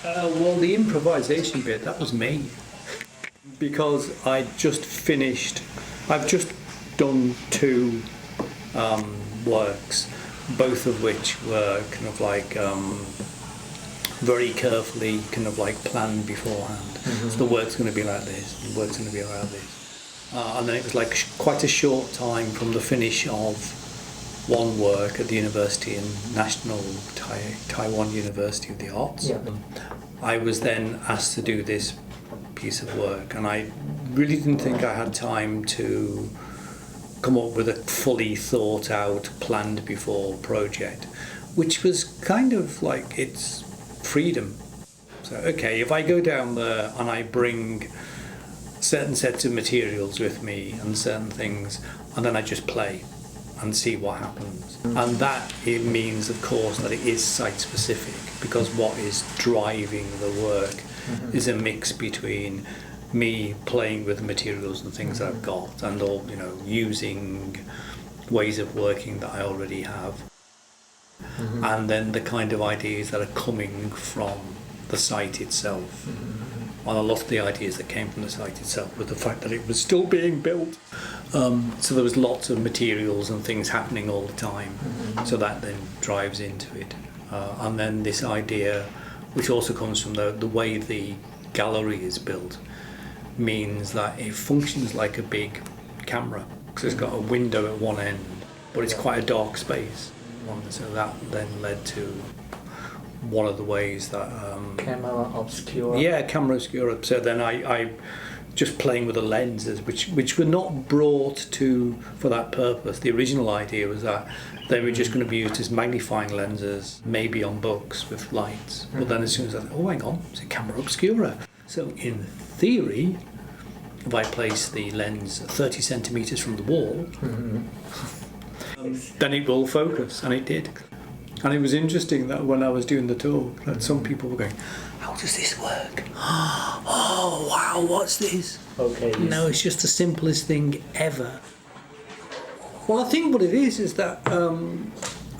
Well, the improvisation bit, that was me. Because I've just done two works, both of which were kind of like very carefully kind of like planned beforehand. Mm-hmm. So the work's going to be like this, the work's going to be like this. And then it was like quite a short time from the finish of one work at the university in National Taiwan University of the Arts. Yeah. I was then asked to do this piece of work, and I really didn't think I had time to come up with a fully thought out, planned before project, which was kind of like its freedom. So okay, if I go down there and I bring certain sets of materials with me and certain things, and then I just play and see what happens. And that it means, of course, that it is site specific, because what is driving the work is a mix between me playing with the materials and things I've got, and all, you know, using ways of working that I already have, and then the kind of ideas that are coming from the site itself. And a lot of the ideas that came from the site itself was the fact that it was still being built. So there was lots of materials and things happening all the time. So that then drives into it. And then this idea, which also comes from the way the gallery is built, means that it functions like a big camera, because it's got a window at one end, but it's quite a dark space. So that then led to one of the ways that camera obscura. Yeah, camera obscura. So then I just playing with the lenses, which were not brought to for that purpose. The original idea was that they were just going to be used as magnifying lenses, maybe on books with lights. But then as soon as I thought, oh, hang on, it's a camera obscura. So in theory, if I place the lens 30 centimetres from the wall, then it will focus, and it did. And it was interesting that when I was doing the talk, that some people were going, how does this work? Oh, wow, what's this? Okay. No, it's just the simplest thing ever. Well, I think what it is that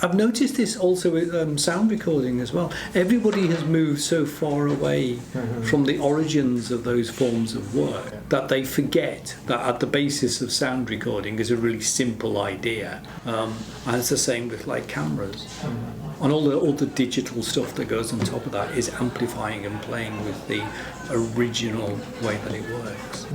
I've noticed this also with sound recording as well. Everybody has moved so far away from the origins of those forms of work that they forget that at the basis of sound recording is a really simple idea. And it's the same with like cameras. And all the digital stuff that goes on top of that is amplifying and playing with the original way that it works.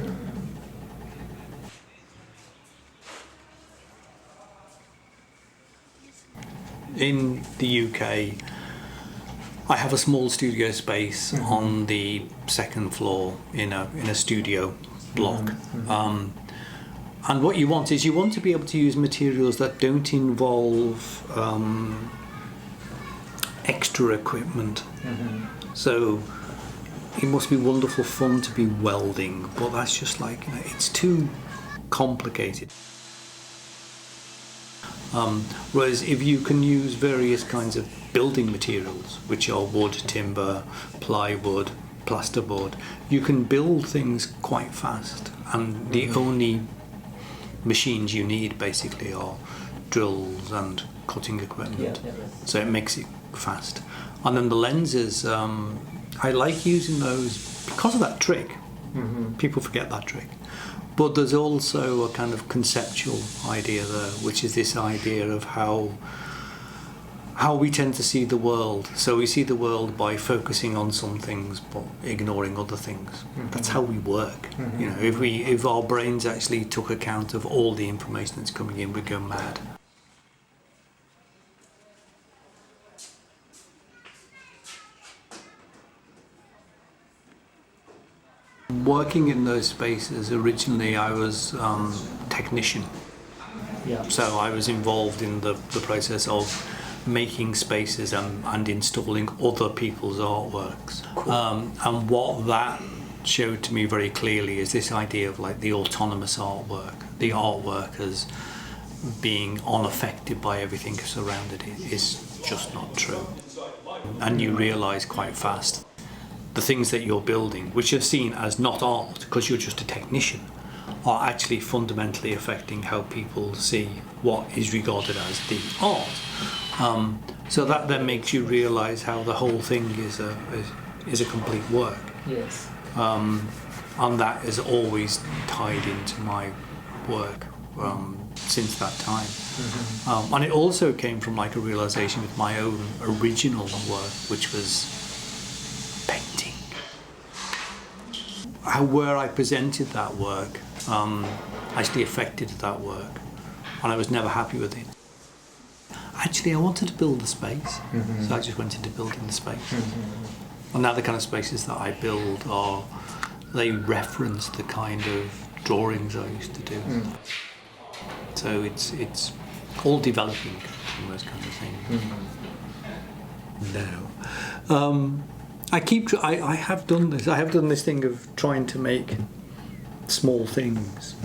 In the UK, I have a small studio space on the second floor in a studio block. And what you want is you want to be able to use materials that don't involve extra equipment. So it must be wonderful fun to be welding, but that's just like, you know, it's too complicated. Whereas if you can use various kinds of building materials, which are wood, timber, plywood, plasterboard, you can build things quite fast, and the only machines you need basically are drills and cutting equipment. So it makes it fast. And then the lenses, I like using those because of that trick. People forget that trick. But there's also a kind of conceptual idea there, which is this idea of how we tend to see the world. So we see the world by focusing on some things but ignoring other things. That's how we work. You know, if our brains actually took account of all the information that's coming in, we'd go mad. Working in those spaces, originally I was technician. So I was involved in the process of making spaces and installing other people's artworks. And what that showed to me very clearly is this idea of like the autonomous artwork, the artwork as being unaffected by everything surrounded it is just not true. And you realise quite fast the things that you're building, which are seen as not art because you're just a technician, are actually fundamentally affecting how people see what is regarded as the art. So that then makes you realise how the whole thing is a complete work. Yes. And that is always tied into my work since that time. And it also came from like a realization with my own original work, which was painting. Where I presented that work actually affected that work, and I was never happy with it. Actually, I wanted to build the space, so I just went into building the space. And now the kind of spaces that I build they reference the kind of drawings I used to do. So it's all developing from those kind of things. Now, I have done this. I have done this thing of trying to make small things,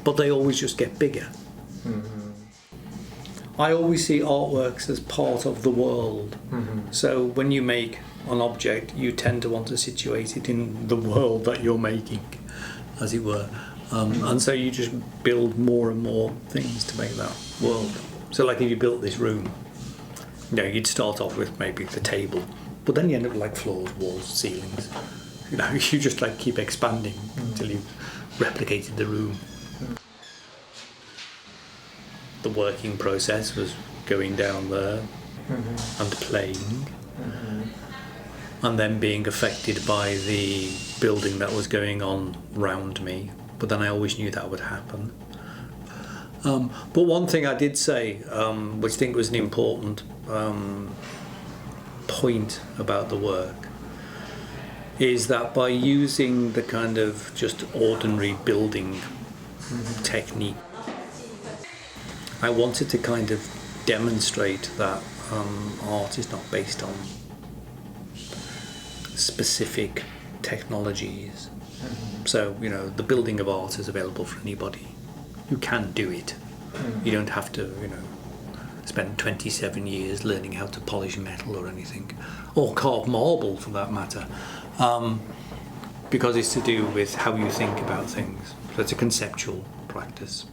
but they always just get bigger. I always see artworks as part of the world. So when you make an object, you tend to want to situate it in the world that you're making, as it were. And so you just build more and more things to make that world. So like if you built this room, you'd start off with maybe the table, but then you end up with like floors, walls, ceilings. You just like keep expanding until you've replicated the room. The working process was going down there and playing, and then being affected by the building that was going on round me. But then I always knew that would happen. But one thing I did say, which I think was an important point about the work, is that by using the kind of just ordinary building technique, I wanted to kind of demonstrate that art is not based on specific technologies. So, the building of art is available for anybody. You can do it. You don't have to, spend 27 years learning how to polish metal or anything, or carve marble for that matter, because it's to do with how you think about things. So it's a conceptual practice.